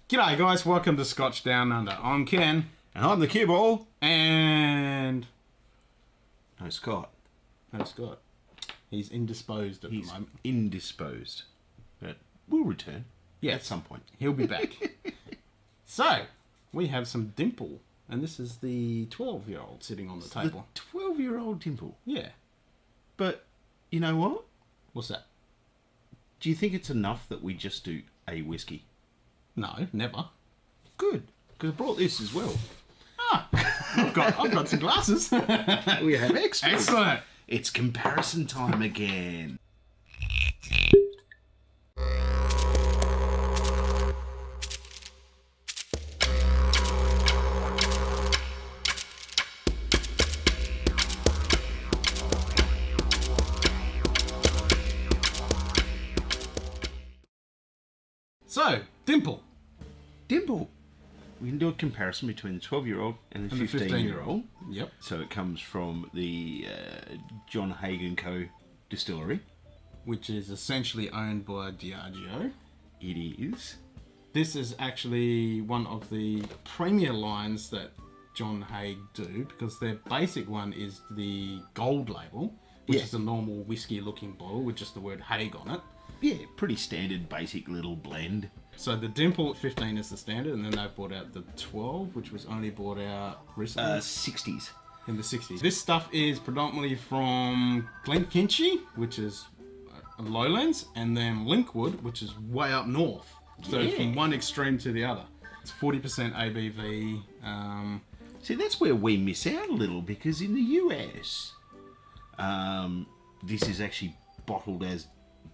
G'day guys, welcome to Scotch Down Under. I'm Ken. And I'm the cue ball. And... No, Scott. No, Scott. He's indisposed at the moment. Indisposed. But we'll return. Yeah. At some point. He'll be back. So, we have some Dimple. And this is the 12-year-old sitting on the table. The 12-year-old Dimple. Yeah. But, you know what? What's that? Do you think it's enough that we just do a whiskey? No, never. Good. Because I brought this as well. Ah, I've got some glasses. We have extras. Excellent. It's comparison time again. So, Dimple. Dimple. We can do a comparison between the 12-year-old and the 15-year-old. Yep. So it comes from the John Haig & Co. distillery. Which is essentially owned by Diageo. It is. This is actually one of the premier lines that John Haig do, because their basic one is the gold label, which is a normal whiskey-looking bottle with just the word Haig on it. Yeah, pretty standard, basic little blend. So the Dimple 15 is the standard, and then they brought out the 12, which was only brought out recently. 60s. In the 60s. This stuff is predominantly from Glenkinchie, which is lowlands, and then Linkwood, which is way up north. So from one extreme to the other. It's 40% ABV. See, that's where we miss out a little, because in the US, this is actually bottled as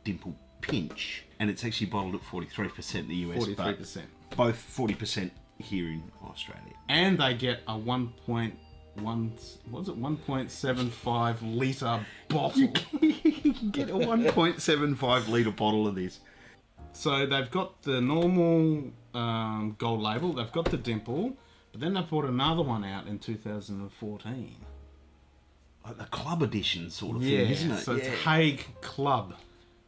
Dimple Pinch, and it's actually bottled at 43% in the US. 43%. But both 40% here in Australia. And they get a 1.75 litre bottle. You can get a 1.75 litre bottle of this. So they've got the normal gold label, they've got the Dimple, but then they brought another one out in 2014. Like the club edition sort of thing, isn't it? So it's Haig Club.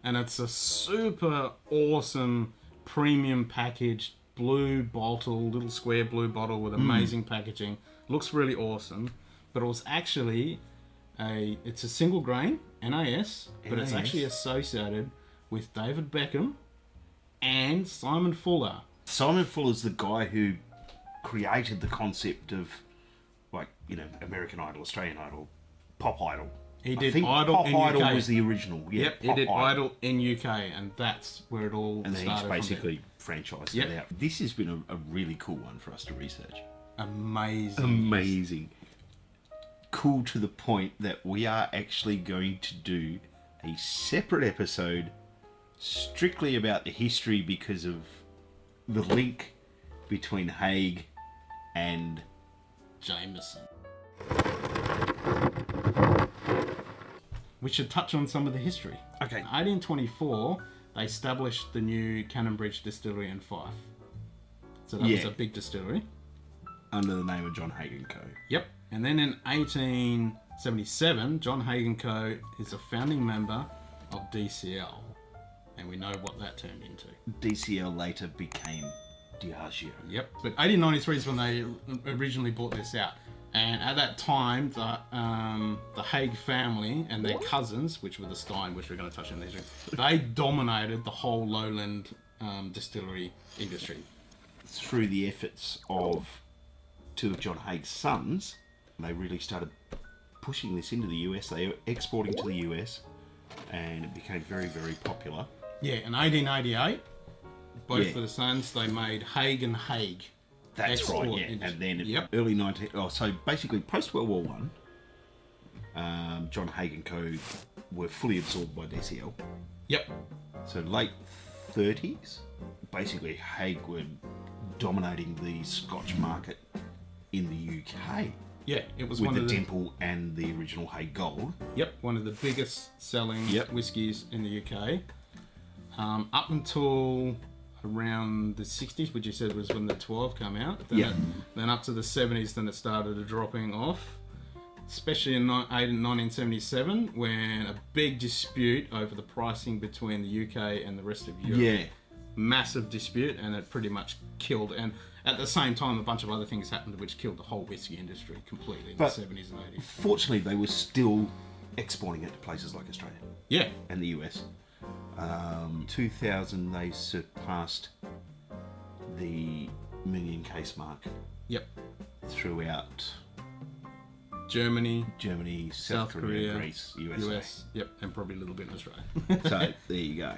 And it's a super awesome premium packaged blue bottle, little square blue bottle with amazing packaging. Looks really awesome. But it was actually it's a single grain, NAS, but it's actually associated with David Beckham and Simon Fuller. Simon Fuller's the guy who created the concept of, like, you know, American Idol, Australian Idol, Pop Idol. He did Idol Pop in Idol UK. was the original. Yeah, Yep, he did Idol in UK, and that's where it all and then started. he's basically franchised it out. This has been a really cool one for us to research. Amazing. Cool to the point that we are actually going to do a separate episode strictly about the history, because of the link between Haig and Jameson. We should touch on some of the history. Okay. In 1824, they established the new Cannonbridge Distillery in Fife. So that was a big distillery. Under the name of John Haig & Co. Yep. And then in 1877, John Haig & Co. is a founding member of DCL. And we know what that turned into. DCL later became Diageo. Yep. But 1893 is when they originally brought this out. And at that time, the Haig family and their cousins, which were the Stein, which we're going to touch on later, they dominated the whole lowland distillery industry. Through the efforts of two of John Haig's sons, they really started pushing this into the US. They were exporting to the US, and it became very, very popular. Yeah, in 1888, both of the sons, they made Haig and Haig. That's right, yeah. And then early 19... Oh, so basically, post-World War One, John Haig & Co. were fully absorbed by DCL. Yep. So late 30s, basically Haig were dominating the Scotch market in the UK. Yeah, it was with one the of the Dimple and the original Haig Gold. Yep, one of the biggest selling whiskies in the UK. Up until around the 60s, which you said was when the 12 came out. Then up to the 70s, then it started dropping off. Especially in 1977, when a big dispute over the pricing between the UK and the rest of Europe. Yeah. massive dispute, and it pretty much killed. And at the same time, a bunch of other things happened which killed the whole whiskey industry completely in the 70s and 80s. Fortunately, they were still exporting it to places like Australia. Yeah. And the US. 2000, they surpassed the million case mark. Yep. Throughout Germany, South Korea, Greece, US. Yep, and probably a little bit in Australia. So, there you go.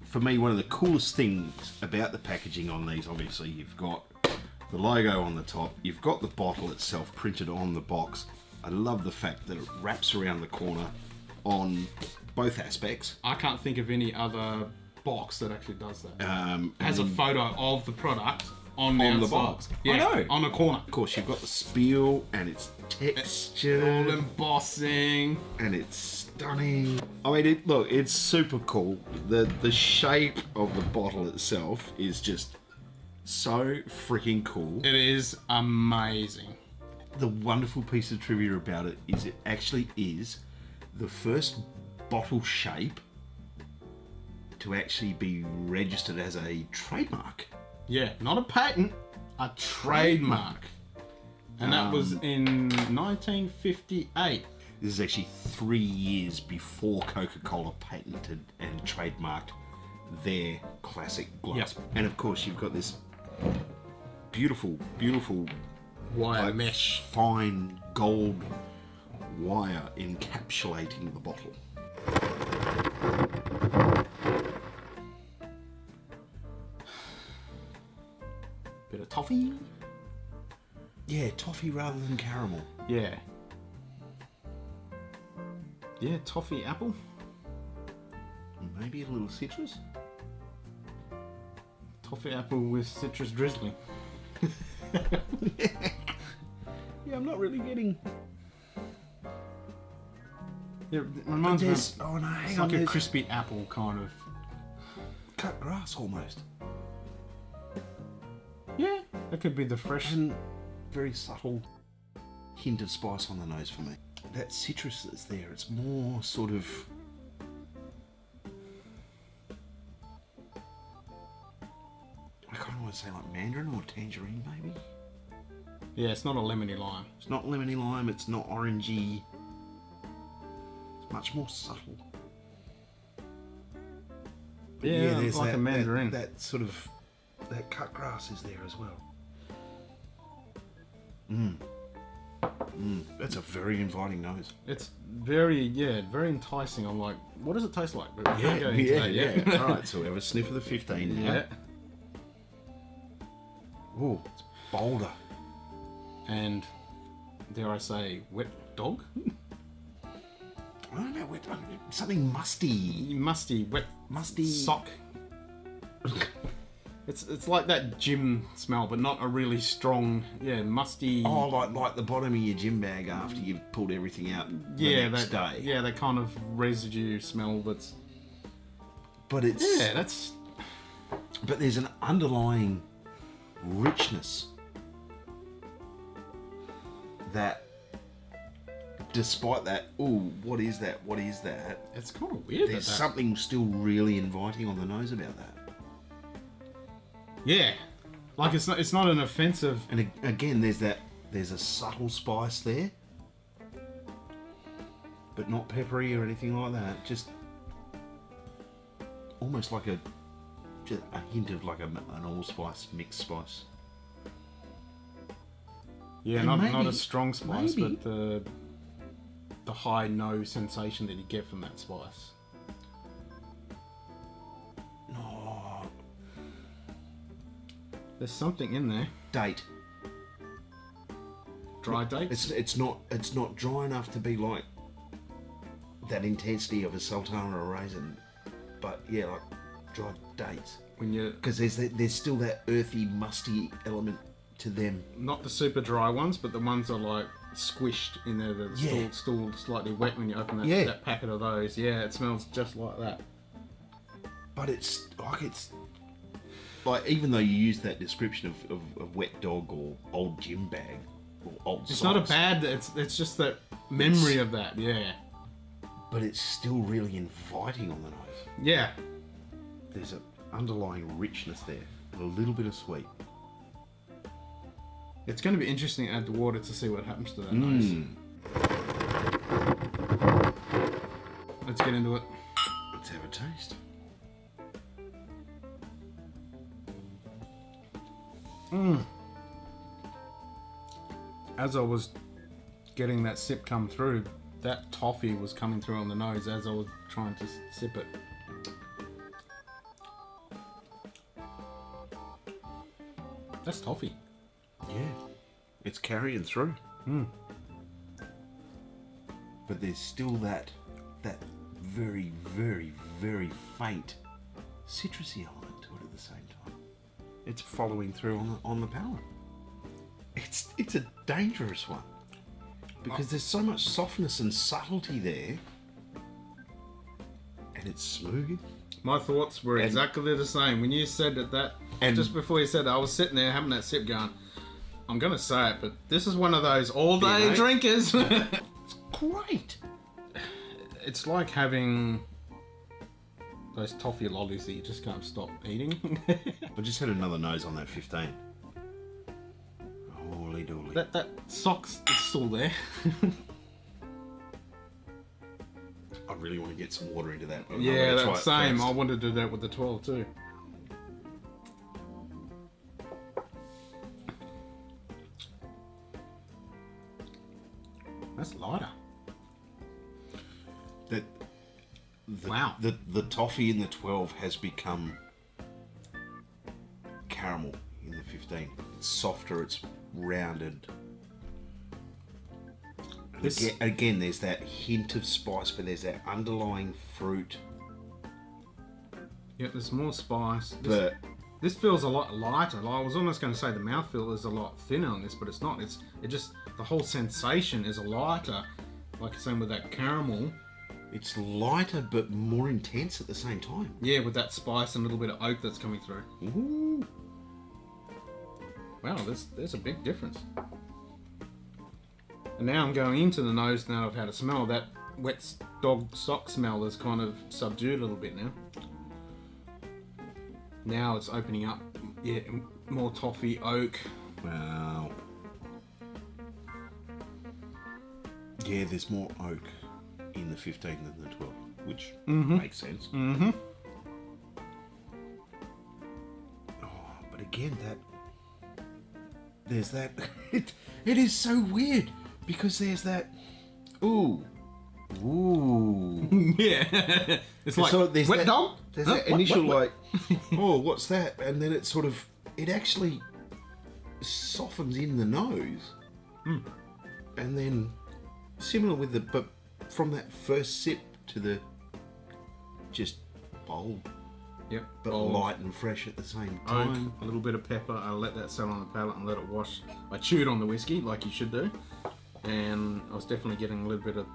For me, one of the coolest things about the packaging on these, obviously, you've got the logo on the top, you've got the bottle itself printed on the box. I love the fact that it wraps around the corner on both aspects. I can't think of any other box that actually does that. Has a photo of the product on the box. Yeah, I know. On a corner. Of course, you've got the spiel and it's textured. All embossing. And it's stunning. I mean, look, it's super cool. The shape of the bottle itself is just so freaking cool. It is amazing. The wonderful piece of trivia about it is it actually is the first bottle shape to actually be registered as a trademark. Yeah, not a patent, a trademark. And that was in 1958. This is actually 3 years before Coca-Cola patented and trademarked their classic glass. Yep. And of course, you've got this beautiful Wire mesh. Fine gold wire encapsulating the bottle. Bit of toffee. Yeah, toffee rather than caramel. Yeah. Yeah, toffee apple. Maybe a little citrus. Toffee apple with citrus drizzling. Yeah, I'm not really getting. Yeah, it reminds me of, Oh no, hang it's on. like a crispy apple kind of. Cut grass almost. Yeah, that could be the fresh. And very subtle hint of spice on the nose for me. That citrus that's there, it's more sort of. I kind of want to say like mandarin or tangerine, maybe. Yeah, it's not a lemony lime. It's not lemony lime, it's not orangey. It's much more subtle. But Yeah, there's like a mandarin. That sort of, that cut grass is there as well. That's a very inviting nose. It's very enticing. I'm like, what does it taste like? But we can't go into Yeah. that yet. All right, so we have a sniff of the 15 now. Yeah. Oh, it's bolder. And dare I say, wet dog? I don't know, something musty. Musty, wet, Musty. sock. It's like that gym smell, but not a really strong, musty. Oh, like the bottom of your gym bag after you've pulled everything out the next day. Yeah, that kind of residue smell. But that's. But there's an underlying richness that, despite that, what is that? It's kind of weird. There's something still really inviting on the nose about that. Yeah, like it's not an offensive. And again, there's a subtle spice there, but not peppery or anything like that. Just almost like a hint of like an allspice, mixed spice. Yeah, And not maybe- a strong spice, maybe- but the high nose sensation that you get from that spice. No, There's something in there. date. Dry dates. It's not dry enough to be like that intensity of a sultana or a raisin, but yeah, like dry dates. When you Because there's still that earthy, musty element to them. not the super dry ones, but the ones that are like squished in there, that are Yeah. still slightly wet when you open Yeah. that packet of those. Yeah, it smells just like that. But it's like even though you use that description of wet dog or old gym bag or old It's socks, not a bad. It's just that memory of that. Yeah. but it's still really inviting on the nose. Yeah. There's an underlying richness there, and a little bit of sweet. It's going to be interesting to add the water to see what happens to that nose. Let's get into it. Let's have a taste. As I was getting that sip come through, that toffee was coming through on the nose as I was trying to sip it. That's toffee. Yeah, it's carrying through. But there's still that very, very, very faint citrusy element to it at the same time. It's following through on the palate. It's a dangerous one because there's so much softness and subtlety there, and it's smooth. My thoughts were exactly the same when you said that. And just before you said that, I was sitting there having that sip, going, "I'm gonna say it, but this is one of those all-day drinkers." It's great. It's like having those toffee lollies that you just can't stop eating. I just had another nose on that 15. Holy dooly. That sock's still there. I really want to get some water into that. Yeah, that's same. I wanted to do that with the 12 too. That's lighter. Wow. The toffee in the 12 has become caramel in the 15. It's softer, it's rounded. Again, there's that hint of spice, but there's that underlying fruit. Yeah, there's more spice. This feels a lot lighter. I was almost going to say the mouthfeel is a lot thinner on this, but it's not. It just the whole sensation is a lighter, like you're saying with that caramel. It's lighter but more intense at the same time. Yeah, with that spice and a little bit of oak that's coming through. Ooh. Wow, there's a big difference. And now I'm going into the nose now I've had a smell. That wet dog sock smell is kind of subdued a little bit now. Now it's opening up. Yeah, more toffee, oak. Wow. Yeah, there's more oak in the 15 than the 12, which makes sense. Mm-hmm. Oh, but again, there's that. It is so weird because there's that. Ooh. Yeah. It's like, so there's wet that, dog? There's Huh? that initial What? oh, what's that? And then it it actually softens in the nose. And then, similar with but from that first sip to the just bold, Yep. but Bold. light and fresh at the same Oak, time. a little bit of pepper. I let that settle on the palate and let it wash. I chewed on the whiskey like you should do, and I was definitely getting a little bit of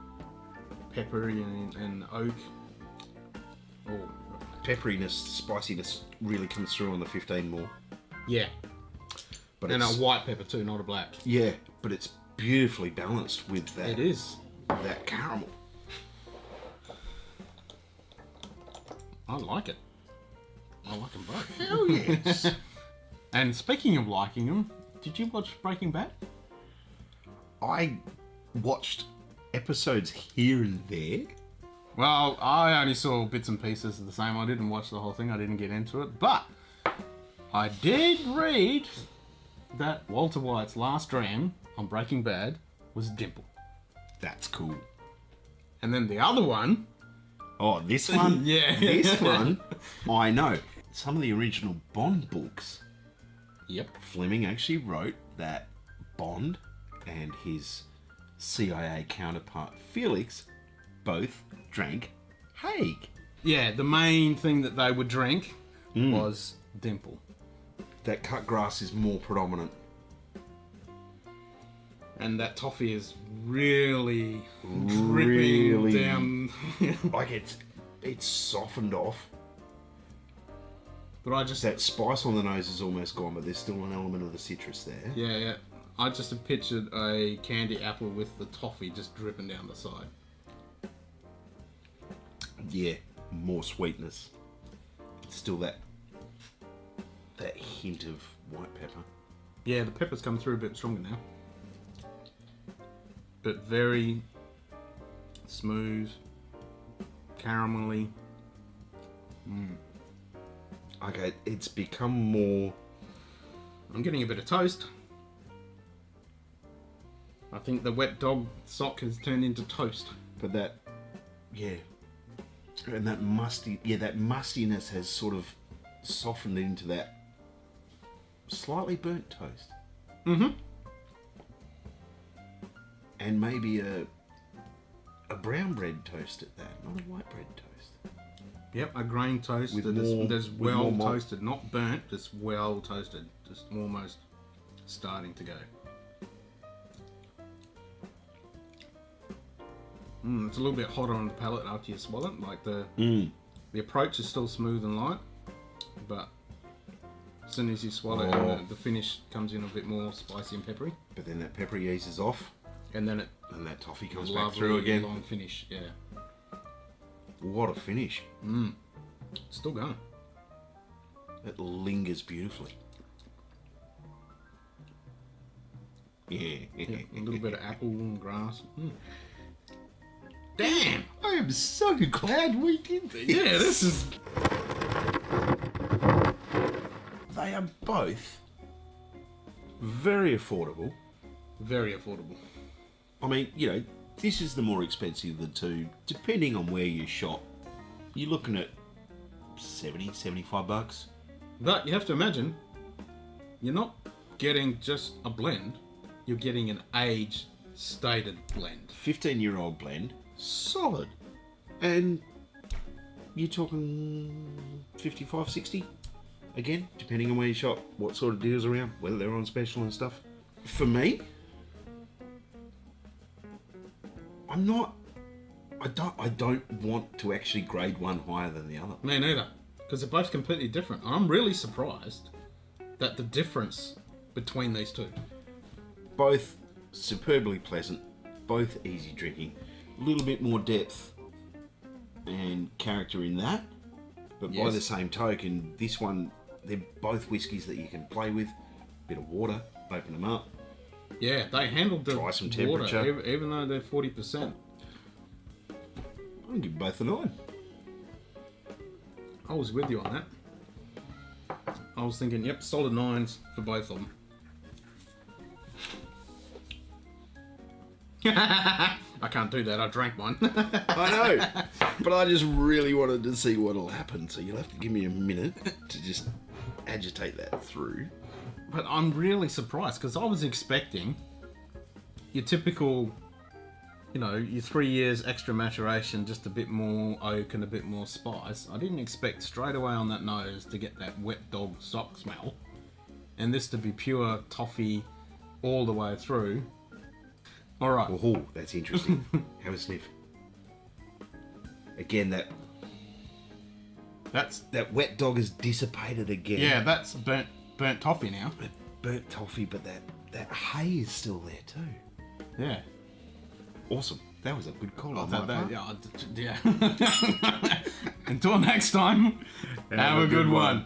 peppery and oak. Oh, Pepperiness, spiciness really comes through on the 15 more. yeah. But And a it's, white pepper too, not a black. yeah, but it's beautifully balanced with that. It is. That caramel. I like it. I like them both. Hell yes. And speaking of liking them, did you watch Breaking Bad? I watched episodes here and there. Well, I only saw bits and pieces of the same. I didn't watch the whole thing. I didn't get into it. But I did read that Walter White's last dram on Breaking Bad was Dimple. That's cool. And then the other one... Oh, this one? Yeah. This one, I know. Some of the original Bond books, Yep. Fleming actually wrote that Bond and his CIA counterpart Felix both drank Haig. Yeah, the main thing that they would drink was Dimple. That cut grass is more predominant. And that toffee is really dripping down. Like it's softened off. But I just... That spice on the nose is almost gone, but there's still an element of the citrus there. Yeah. I just have pictured a candy apple with the toffee just dripping down the side. yeah, more sweetness. Still that hint of white pepper. Yeah, the peppers come through a bit stronger now. But very smooth, caramelly. Okay, it's become more... I'm getting a bit of toast. I think the wet dog sock has turned into toast. But that, yeah, and that mustiness has sort of softened into that slightly burnt toast. Mm-hmm. And maybe a brown bread toast at that, not a white bread toast. Yep, a grain toast With that more- is with well more malt. toasted, not burnt, just well toasted, just almost starting to go. It's a little bit hotter on the palate after you swallow it. Like the approach is still smooth and light, but as soon as you swallow it, and the finish comes in a bit more spicy and peppery, But then that pepper eases off, and then it and that toffee comes back lovely through again. long finish. Yeah, What a finish. still going. It lingers beautifully. Yeah. A little bit of apple and grass. Damn! I am so glad we did this. Yeah, this is. They are both very affordable. Very affordable. I mean, you know, this is the more expensive of the two. Depending on where you shop, you're looking at 70, 75 bucks. But you have to imagine, you're not getting just a blend, you're getting an age-stated blend. 15-year-old blend, solid. And you're talking 55, 60? Again, depending on where you shop, what sort of deals are around, whether they're on special and stuff. For me, I don't want to actually grade one higher than the other. Me neither, because they're both completely different. I'm really surprised that the difference between these two. Both superbly pleasant, both easy drinking, a little bit more depth and character in that. But by Yes. the same token, this one, they're both whiskies that you can play with. Bit of water, open them up. Yeah, they handled the Try some water, temperature. even though they're 40%. I'll give both a 9. I was with you on that. I was thinking, yep, solid 9s for both of them. I can't do that, I drank one. I know, but I just really wanted to see what'll happen, so you'll have to give me a minute to just agitate that through. But I'm really surprised, because I was expecting your typical, you know, your 3 years extra maturation, just a bit more oak and a bit more spice. I didn't expect straight away on that nose to get that wet dog sock smell, and this to be pure toffee all the way through. All right. Oh, that's interesting. Have a sniff. Again, That's that wet dog has dissipated again. yeah, that's burnt toffee now. Burnt toffee, but that hay is still there too. Yeah. Awesome. That was a good call. Oh, on my part. yeah. Until next time, have a good one.